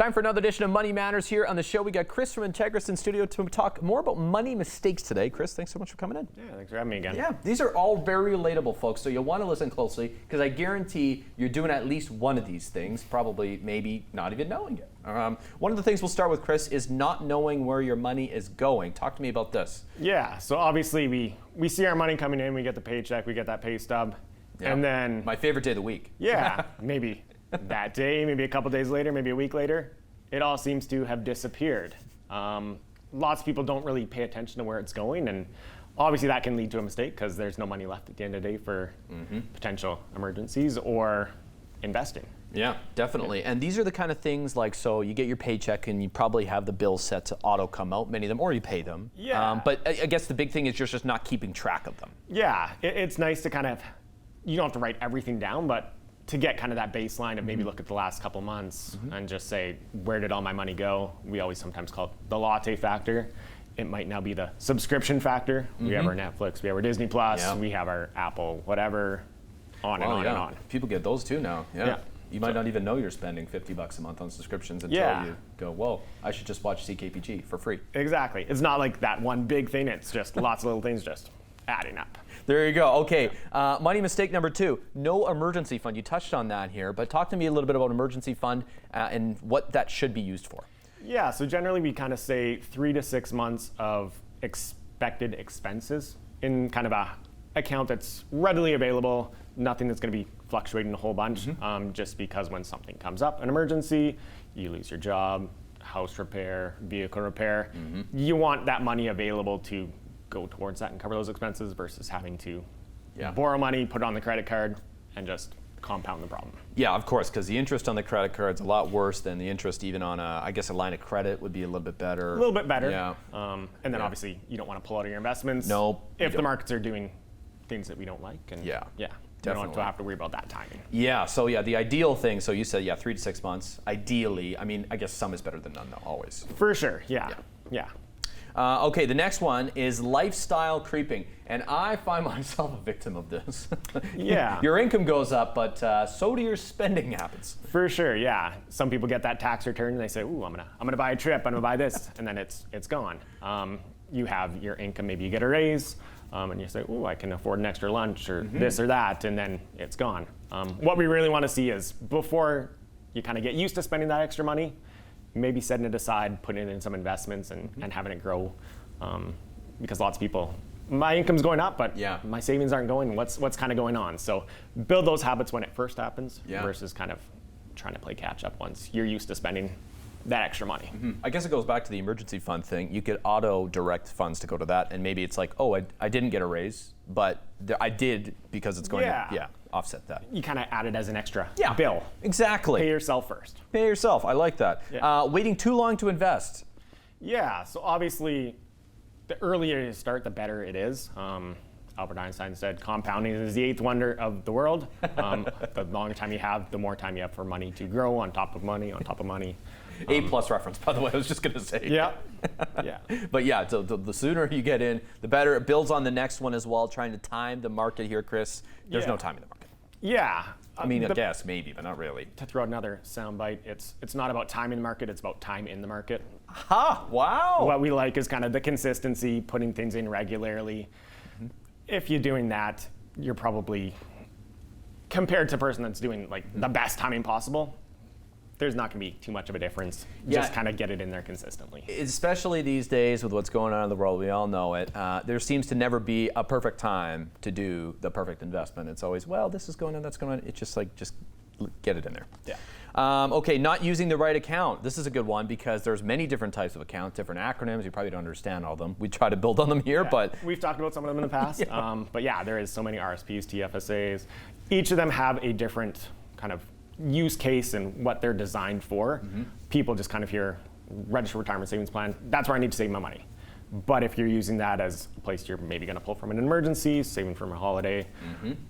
Time for another edition of Money Matters here on the show. We got Chris from Integris in studio to talk more about money mistakes today. Chris, thanks so much for coming in. Yeah, thanks for having me again. Yeah, these are all very relatable, folks, so you'll want to listen closely because I guarantee you're doing at least one of these things, probably maybe not even knowing it. One of the things we'll start with, Chris, is not knowing where your money is going. Talk to me about this. Yeah, so obviously we see our money coming in, we get the paycheck, we get that pay stub, and then... My favorite day of the week. Yeah, maybe that day, maybe a couple days later, maybe a week later, it all seems to have disappeared. Lots of people don't really pay attention to where it's going, and obviously that can lead to a mistake because there's no money left at the end of the day for potential emergencies or investing. Yeah, definitely. And these are the kind of things like, so you get your paycheck and you probably have the bills set to auto come out, many of them, or you pay them. Yeah. But I guess the big thing is you're just not keeping track of them. Yeah, it's nice to kind of, you don't have to write everything down, but to get kind of that baseline of maybe look at the last couple months and just say, where did all my money go? We always sometimes call it the latte factor. It might now be the subscription factor. We have our Netflix, we have our Disney Plus, we have our Apple, whatever, on and on and on. People get those too now. Yeah. You might not even know you're spending $50 a month on subscriptions until you go, whoa, I should just watch CKPG for free. Exactly. It's not like that one big thing. It's just lots of little things just adding up. There you go. Okay, money mistake number 2, no emergency fund. You touched on that here, but talk to me a little bit about emergency fund and what that should be used for. Yeah, so generally we kind of say 3 to 6 months of expected expenses in kind of a account that's readily available, nothing that's going to be fluctuating a whole bunch, just because when something comes up, an emergency, you lose your job, house repair, vehicle repair, you want that money available to go towards that and cover those expenses versus having to borrow money, put it on the credit card, and just compound the problem. Yeah, of course, because the interest on the credit card's a lot worse than the interest even on I guess a line of credit would be a little bit better. A little bit better. Yeah. And then obviously you don't want to pull out of your investments. Nope. If the markets are doing things that we don't like. And yeah. You don't have to worry about that timing. Yeah, so the ideal thing, so you said, 3 to 6 months, ideally. I mean, I guess some is better than none, though, always. For sure, yeah. Okay, the next one is lifestyle creeping, and I find myself a victim of this. Yeah. Your income goes up, but so do your spending habits. For sure, yeah. Some people get that tax return and they say, ooh, I'm gonna buy a trip, I'm gonna buy this, and then it's gone. You have your income, maybe you get a raise, and you say, ooh, I can afford an extra lunch or this or that, and then it's gone. What we really want to see is before you kind of get used to spending that extra money, maybe setting it aside, putting it in some investments and having it grow. Because lots of people, my income's going up, but my savings aren't going, what's kind of going on? So build those habits when it first happens versus kind of trying to play catch up once you're used to spending that extra money. I guess it goes back to the emergency fund thing. You could auto direct funds to go to that, and maybe it's like, oh, I didn't get a raise, but I did because it's going to offset that. You kind of add it as an extra bill. Exactly. Pay yourself first. Pay yourself. I like that. Yeah. Waiting too long to invest. Yeah. So obviously, the earlier you start, the better it is. Albert Einstein said, compounding is the 8th wonder of the world. The longer time you have, the more time you have for money to grow on top of money, on top of money. A+ reference, by the way, I was just going to say. Yeah. But yeah, so the sooner you get in, the better. It builds on the next one as well, trying to time the market here, Chris. There's no time in the market. Yeah. I mean, I guess, maybe, but not really. To throw out another soundbite, it's not about time in the market, it's about time in the market. Ha! Wow! What we like is kind of the consistency, putting things in regularly. If you're doing that, you're probably, compared to a person that's doing like the best timing possible, there's not going to be too much of a difference. Just kind of get it in there consistently. Especially these days with what's going on in the world, we all know it. There seems to never be a perfect time to do the perfect investment. It's always, well, this is going on, that's going on. It's just like, just get it in there. Yeah. Okay, not using the right account. This is a good one because there's many different types of accounts, different acronyms. You probably don't understand all of them. We try to build on them here, but we've talked about some of them in the past. But yeah, there is so many RSPs, TFSAs. Each of them have a different kind of use case and what they're designed for. People just kind of hear registered retirement savings plan. That's where I need to save my money. But if you're using that as a place you're maybe going to pull from an emergency, saving from a holiday,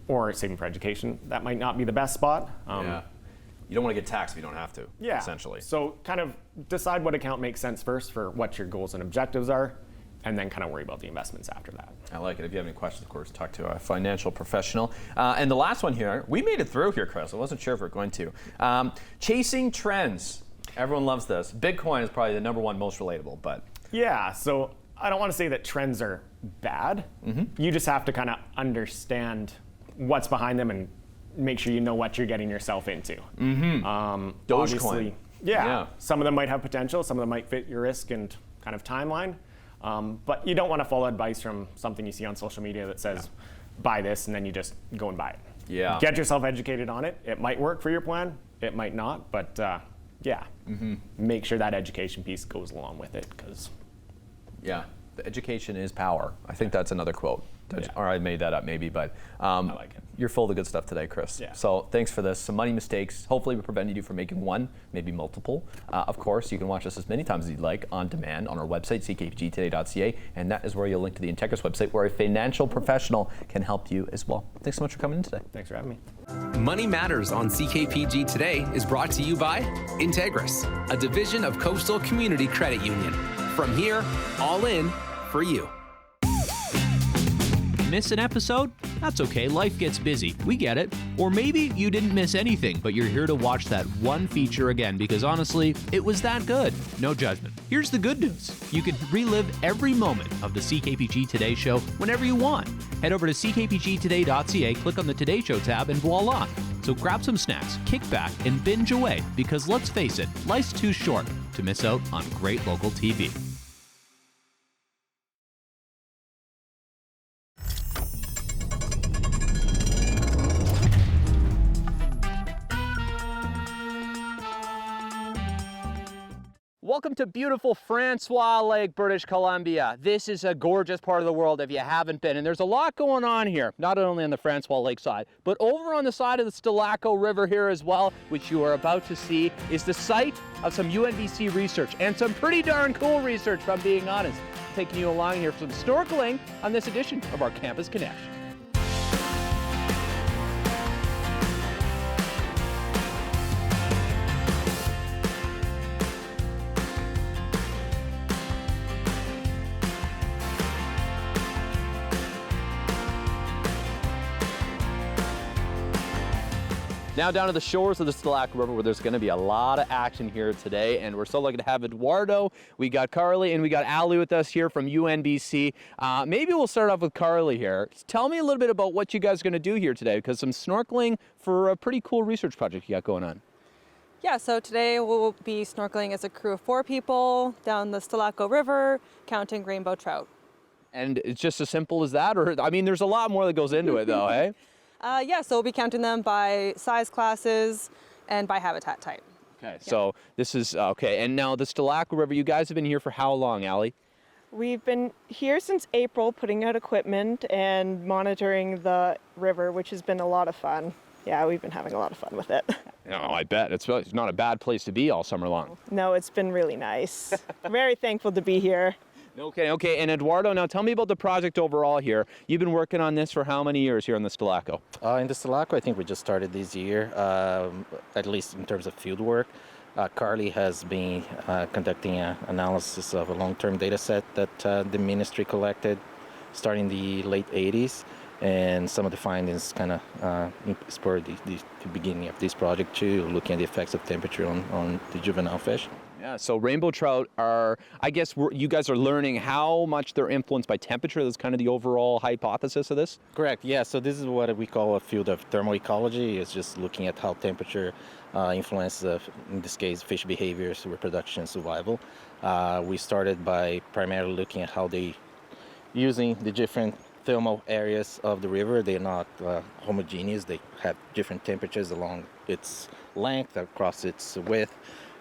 or saving for education, that might not be the best spot. You don't want to get taxed if you don't have to, essentially. So kind of decide what account makes sense first for what your goals and objectives are, and then kind of worry about the investments after that. I like it. If you have any questions, of course, talk to a financial professional. And the last one here, we made it through here, Chris. I wasn't sure if we we're going to. Chasing trends. Everyone loves this. Bitcoin is probably the #1 most relatable, but. Yeah, so I don't want to say that trends are bad. You just have to kind of understand what's behind them and make sure you know what you're getting yourself into. Dogecoin. Yeah, some of them might have potential, some of them might fit your risk and kind of timeline. But you don't want to follow advice from something you see on social media that says, buy this, and then you just go and buy it. Yeah. Get yourself educated on it. It might work for your plan, it might not, but make sure that education piece goes along with it, because yeah, the education is power. I think that's another quote. Yeah. Or I made that up maybe, but I like it. You're full of the good stuff today, Chris. Yeah. So thanks for this. Some money mistakes. Hopefully we prevented you from making one, maybe multiple. Of course, you can watch us as many times as you'd like on demand on our website, ckpgtoday.ca, and that is where you'll link to the Integris website, where a financial professional can help you as well. Thanks so much for coming in today. Thanks for having me. Money Matters on CKPG Today is brought to you by Integris, a division of Coastal Community Credit Union. From here, all in for you. Miss an episode? That's okay, life gets busy. We get it. Or maybe you didn't miss anything, but you're here to watch that one feature again because honestly, it was that good. No judgment. Here's the good news. You can relive every moment of the CKPG Today show whenever you want. Head over to ckpgtoday.ca, click on the Today Show tab, and voila. So grab some snacks, kick back, and binge away because let's face it, life's too short to miss out on great local TV. Welcome to beautiful Francois Lake, British Columbia. This is a gorgeous part of the world if you haven't been, and there's a lot going on here, not only on the Francois Lake side, but over on the side of the Stellako River here as well, which you are about to see, is the site of some UNBC research, and some pretty darn cool research, if I'm being honest. Taking you along here for some snorkeling on this edition of our Campus Connection. Now down to the shores of the Stellako River, where there's going to be a lot of action here today, and we're so lucky to have Eduardo, we got Carly, and we got Ali with us here from UNBC. Maybe we'll start off with Carly here. Tell me a little bit about what you guys are going to do here today, because some snorkeling for a pretty cool research project you got going on. Yeah, so today we'll be snorkeling as a crew of 4 people down the Stellako River, counting rainbow trout. And it's just as simple as that? Or I mean, there's a lot more that goes into it though, eh? Yeah, so we'll be counting them by size classes and by habitat type. Okay, so this is, okay, and now the Stellako River, you guys have been here for how long, Ali? We've been here since April putting out equipment and monitoring the river, which has been a lot of fun. Yeah, we've been having a lot of fun with it. Oh, I bet. It's not a bad place to be all summer long. No, it's been really nice. Very thankful to be here. Okay, and Eduardo, now tell me about the project overall here. You've been working on this for how many years here in the Stellako? In the Stellako, I think we just started this year, at least in terms of field work. Carly has been conducting an analysis of a long-term data set that the ministry collected starting the late 80s, and some of the findings kind of spurred the beginning of this project too, looking at the effects of temperature on the juvenile fish. Yeah, so rainbow trout are, I guess you guys are learning how much they're influenced by temperature. That's kind of the overall hypothesis of this? Correct, yeah. So this is what we call a field of thermal ecology. It's just looking at how temperature influences, in this case, fish behaviors, reproduction, survival. We started by primarily looking at how they, using the different thermal areas of the river. They're not homogeneous. They have different temperatures along its length, across its width,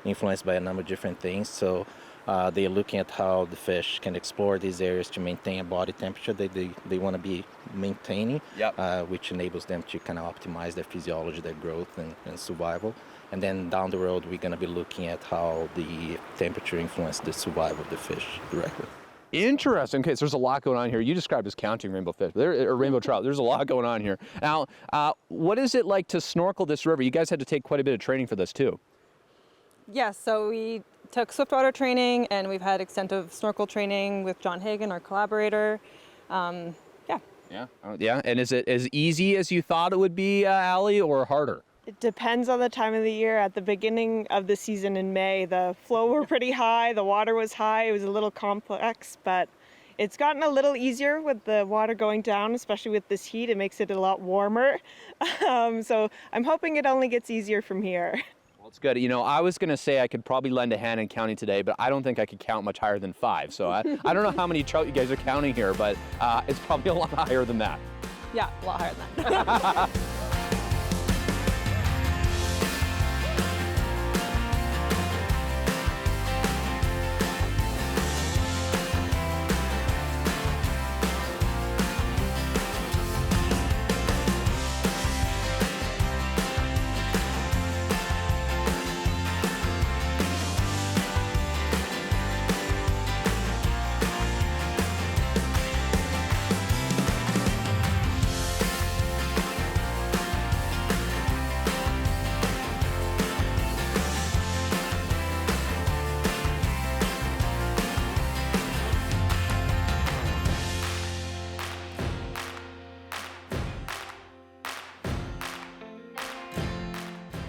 influenced by a number of different things. So they're looking at how the fish can explore these areas to maintain a body temperature that they want to be maintaining, which enables them to kind of optimize their physiology, their growth and survival. And then down the road, we're going to be looking at how the temperature influences the survival of the fish directly. Interesting. Okay, so there's a lot going on here. You described as counting rainbow fish, or rainbow trout. There's a lot going on here. Now, what is it like to snorkel this river? You guys had to take quite a bit of training for this too. Yes, so we took swiftwater training and we've had extensive snorkel training with John Hagan, our collaborator. Yeah, and is it as easy as you thought it would be, Ali, or harder? It depends on the time of the year. At the beginning of the season in May, the flow were pretty high, the water was high, it was a little complex, but it's gotten a little easier with the water going down, especially with this heat. It makes it a lot warmer. So I'm hoping it only gets easier from here. Well, it's good. You know, I was going to say I could probably lend a hand in counting today, but I don't think I could count much higher than 5. So I don't know how many trout you guys are counting here, but it's probably a lot higher than that. Yeah, a lot higher than that.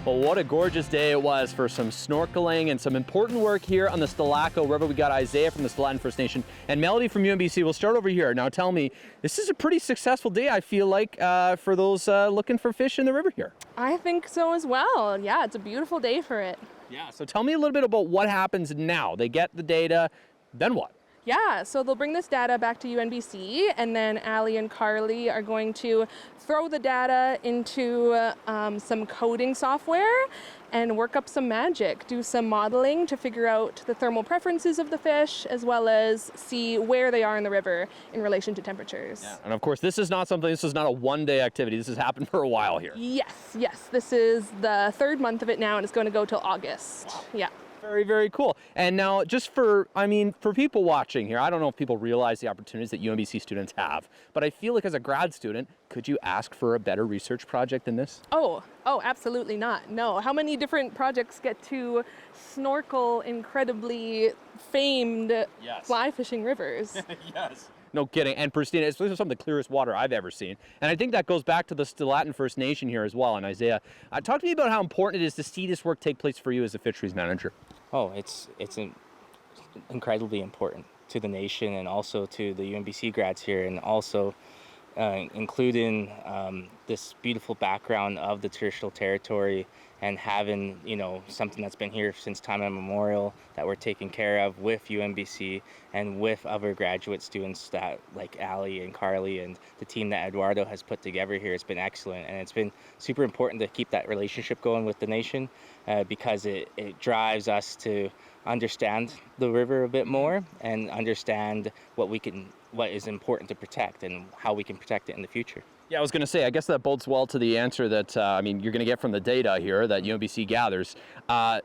Well, what a gorgeous day it was for some snorkeling and some important work here on the Stellako River. We got Isaiah from the Stellako First Nation and Melody from UNBC. We'll start over here. Now tell me, this is a pretty successful day, I feel like, for those looking for fish in the river here. I think so as well. Yeah, it's a beautiful day for it. Yeah, so tell me a little bit about what happens now. They get the data, then what? Yeah, so they'll bring this data back to UNBC, and then Allie and Carly are going to throw the data into some coding software and work up some magic, do some modeling to figure out the thermal preferences of the fish, as well as see where they are in the river in relation to temperatures. Yeah. And of course, this is not a one-day activity. This has happened for a while here. Yes, this is the 3rd month of it now, and it's going to go till August. Wow. Yeah. Very, very cool. And now just for people watching here, I don't know if people realize the opportunities that UNBC students have, but I feel like as a grad student, could you ask for a better research project than this? Oh, absolutely not. No. How many different projects get to snorkel incredibly famed fly fishing rivers? Yes. No kidding. And pristine, it's some of the clearest water I've ever seen. And I think that goes back to the Stellako First Nation here as well. And Isaiah, talk to me about how important it is to see this work take place for you as a fisheries manager. Oh, it's incredibly important to the nation and also to the UNBC grads here, and also including this beautiful background of the terrestrial territory and having, something that's been here since time immemorial that we're taking care of with UNBC and with other graduate students that like Allie and Carly and the team that Eduardo has put together here. It's been excellent, and it's been super important to keep that relationship going with the nation because it drives us to understand the river a bit more and understand what is important to protect and how we can protect it in the future. Yeah, I was going to say, I guess that bodes well to the answer that, you're going to get from the data here that UNBC gathers. Some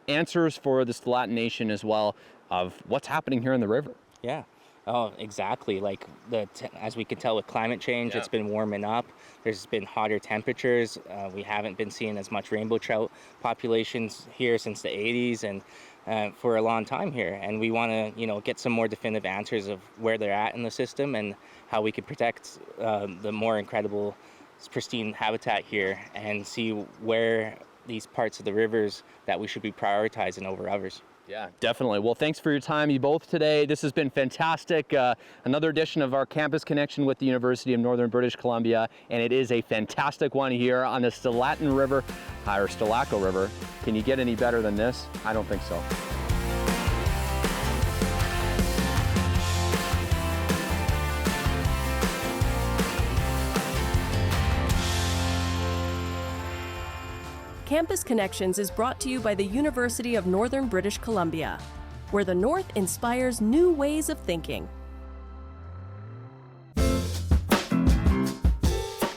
answers for the Stellako Nation as well of what's happening here in the river. Yeah. Oh, exactly. Like as we can tell with climate change, It's been warming up. There's been hotter temperatures. We haven't been seeing as much rainbow trout populations here since the 80s and for a long time here. And we want to, get some more definitive answers of where they're at in the system and how we can protect the more incredible, pristine habitat here and see where these parts of the rivers that we should be prioritizing over others. Yeah, definitely. Well, thanks for your time, you both, today. This has been fantastic. Another edition of our campus connection with the University of Northern British Columbia, and it is a fantastic one here on the Stellako River, or Stellako River. Can you get any better than this? I don't think so. Campus Connections is brought to you by the University of Northern British Columbia, where the North inspires new ways of thinking.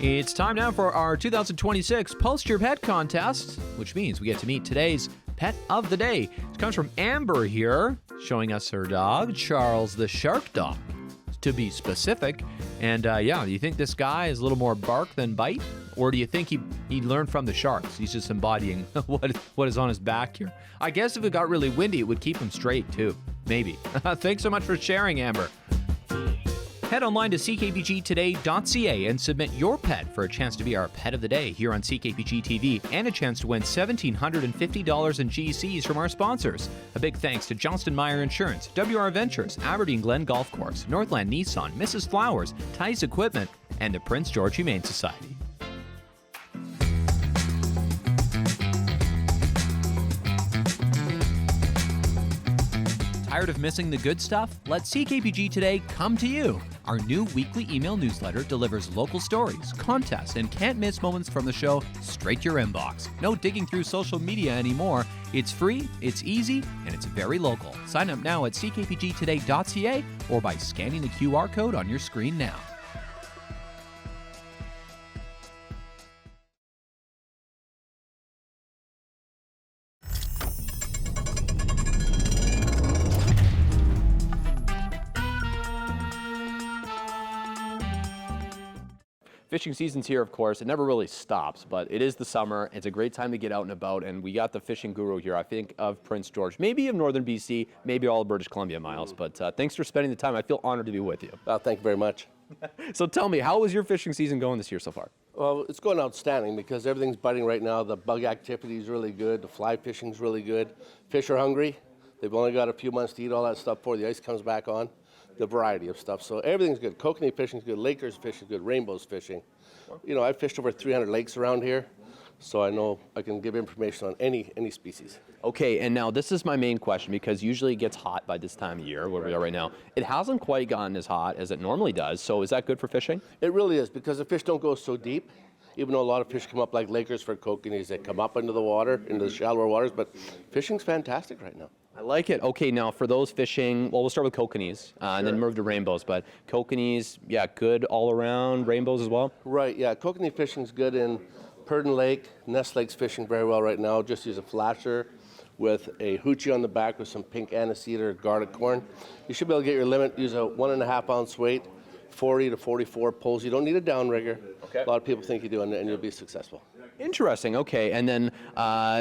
It's time now for our 2026 Post Your Pet contest, which means we get to meet today's Pet of the Day. It comes from Amber here, showing us her dog, Charles the Shark Dog, to be specific. And do you think this guy is a little more bark than bite? Or do you think he learned from the sharks? He's just embodying what is on his back here. I guess if it got really windy, it would keep him straight too. Maybe. Thanks so much for sharing, Amber. Head online to ckpgtoday.ca and submit your pet for a chance to be our pet of the day here on CKPG TV and a chance to win $1,750 in GCs from our sponsors. A big thanks to Johnston Meyer Insurance, WR Ventures, Aberdeen Glen Golf Course, Northland Nissan, Mrs. Flowers, Tice Equipment, and the Prince George Humane Society. Tired of missing the good stuff? Let CKPG Today come to you. Our new weekly email newsletter delivers local stories, contests, and can't-miss moments from the show straight to your inbox. No digging through social media anymore. It's free, it's easy, and it's very local. Sign up now at ckpgtoday.ca or by scanning the QR code on your screen now. Fishing season's here, of course. It never really stops, but it is the summer. It's a great time to get out and about, and we got the fishing guru here, I think, of Prince George, maybe of northern BC, maybe all of British Columbia, Miles. But thanks for spending the time. I feel honored to be with you. Thank you very much. So tell me, how is your fishing season going this year so far? Well, it's going outstanding because everything's biting right now. The bug activity is really good. The fly fishing's really good. Fish are hungry. They've only got a few months to eat all that stuff before the ice comes back on. The variety of stuff. So everything's good. Kokanee fishing's good. Lakers fishing's good. Rainbows fishing. You know, I've fished over 300 lakes around here, so I know I can give information on any species. Okay, and now this is my main question because usually it gets hot by this time of year, where we are right now. It hasn't quite gotten as hot as it normally does, so is that good for fishing? It really is because the fish don't go so deep. Even though a lot of fish come up like Lakers for kokanees, they come up into the water, into the shallower waters, but fishing's fantastic right now. I like it. Okay, now for those fishing, well, we'll start with kokanees and then move to rainbows. But kokanees, yeah, good all around. Rainbows as well? Right, yeah. Kokanee fishing's good in Purdon Lake. Nest Lake's fishing very well right now. Just use a flasher with a hoochie on the back with some pink aniseed or garlic corn. You should be able to get your limit. Use a 1.5 ounce weight, 40 to 44 pulls. You don't need a downrigger. Okay. A lot of people think you do, and you'll be successful. Interesting. Okay, and then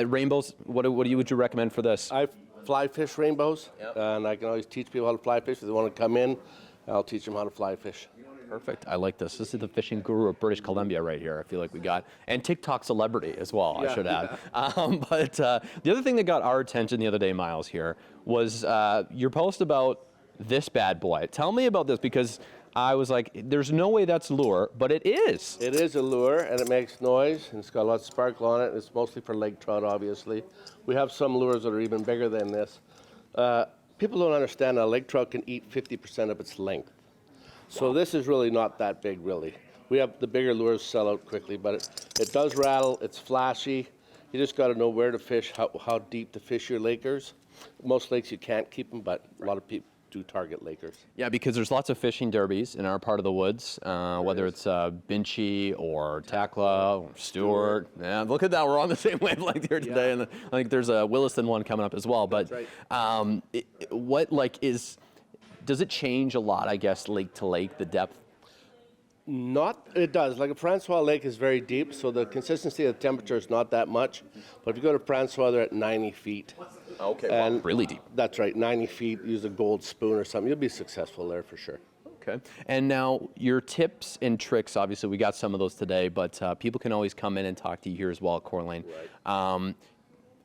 rainbows, would you recommend for this? I fly fish rainbows, and I can always teach people how to fly fish. If they want to come in, I'll teach them how to fly fish. Perfect. I like this. This is the fishing guru of British Columbia right here. I feel like we got, and TikTok celebrity as well, I should add. But the other thing that got our attention the other day, Miles, here, was your post about this bad boy. Tell me about this, because I was like, there's no way that's lure, but it is. It is a lure, and it makes noise, and it's got a lot of sparkle on it. It's mostly for lake trout, obviously. We have some lures that are even bigger than this. People don't understand that a lake trout can eat 50% of its length. So this is really not that big, really. We have the bigger lures sell out quickly, but it does rattle. It's flashy. You just got to know where to fish, how deep to fish your lakers. Most lakes you can't keep them, but a lot of people do target lakers. Yeah, because there's lots of fishing derbies in our part of the woods, whether it's Binchy or Takla or Stewart. Yeah, look at that, we're on the same wavelength here today, and I think there's a Williston one coming up as well. But that's right. Does it change a lot, I guess, lake to lake, the depth? It does. Like a Francois Lake is very deep, so the consistency of the temperature is not that much. But if you go to Francois, they're at 90 feet. Okay, and wow, really deep. That's right, 90 feet, use a gold spoon or something. You'll be successful there for sure. Okay, and now your tips and tricks, obviously we got some of those today, but people can always come in and talk to you here as well at Coeur d'Alene. Right.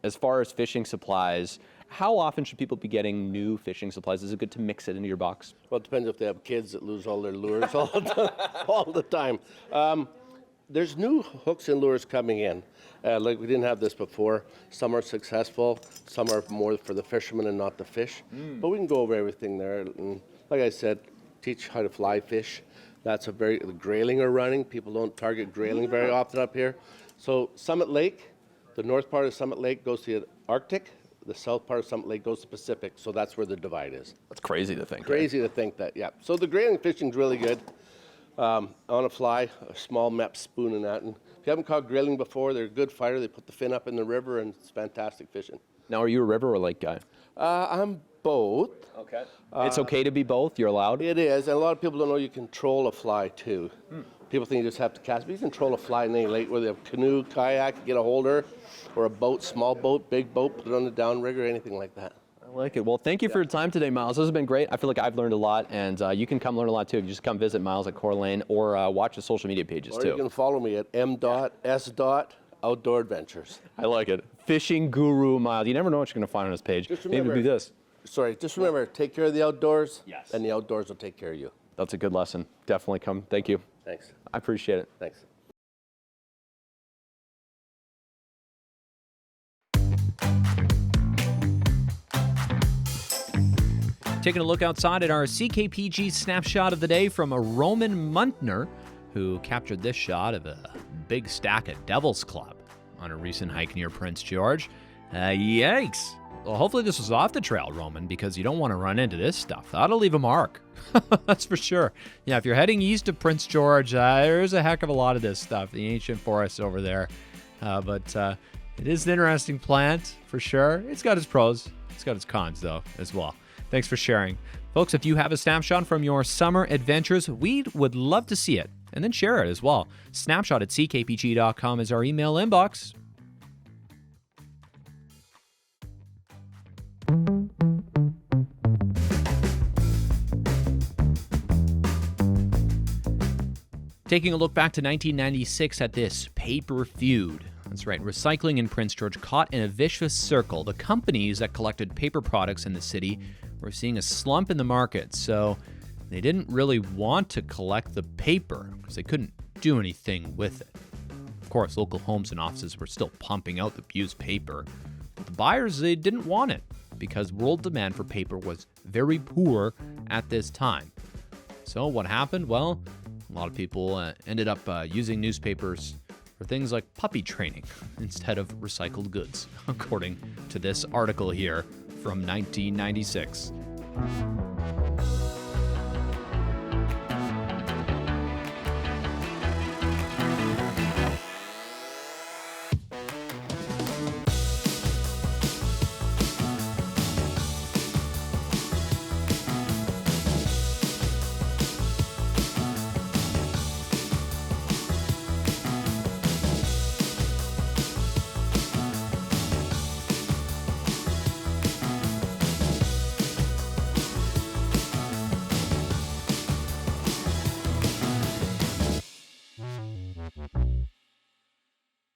As far as fishing supplies, how often should people be getting new fishing supplies? Is it good to mix it into your box? Well, it depends if they have kids that lose all their lures all the time. There's new hooks and lures coming in. Like we didn't have this before. Some are successful, some are more for the fishermen and not the fish. But we can go over everything there. And like I said, teach how to fly fish. That's the grayling are running. People don't target grayling very often up here. So Summit Lake, the north part of Summit Lake goes to the Arctic. The south part of Summit Lake goes to Pacific. So that's where the divide is. That's crazy to think. Crazy to think that, yeah. So the grayling fishing is really good. On a fly, a small mep spoon and that. And if you haven't caught grayling before, they're a good fighter. They put the fin up in the river, and it's fantastic fishing. Now, are you a river or lake guy? I'm both. Okay. It's okay to be both? You're allowed? It is, and a lot of people don't know you can troll a fly too. People think you just have to cast, but you can troll a fly in any lake, whether you have canoe, kayak, get a holder, or a boat, small boat, big boat, put it on the downrigger, anything like that. I like it. Well, thank you for your time today, Miles. This has been great. I feel like I've learned a lot, and you can come learn a lot too. You just come visit Miles at Coeur d'Alene or watch the social media pages Or too. you can follow me at m.s. Outdoor Adventures. I like it. Fishing Guru Miles. You never know what you're going to find on his page. Just Maybe remember- it'll be this. Sorry, just remember, take care of the outdoors, Yes. and the outdoors will take care of you. That's a good lesson. Definitely come. Thank you. Thanks. I appreciate it. Thanks. Taking a look outside at our CKPG snapshot of the day from a Roman Muntner, who captured this shot of a big stack of Devil's Club on a recent hike near Prince George. Yikes. Well, hopefully this was off the trail, Roman, because you don't want to run into this stuff. That'll leave a mark. That's for sure. Yeah, if you're heading east of Prince George, there's a heck of a lot of this stuff, the ancient forests over there. But it is an interesting plant, for sure. It's got its pros. It's got its cons, though, as well. Thanks for sharing. Folks, if you have a snapshot from your summer adventures, we would love to see it. And then share it as well. Snapshot at ckpg.com is our email inbox. Taking a look back to 1996 at this paper feud. That's right, recycling in Prince George caught in a vicious circle. The companies that collected paper products in the city were seeing a slump in the market, so they didn't really want to collect the paper because they couldn't do anything with it. Of course, local homes and offices were still pumping out the used paper, but the buyers, they didn't want it because world demand for paper was very poor at this time. So what happened? Well, a lot of people ended up using newspapers for things like puppy training instead of recycled goods, according to this article here from 1996.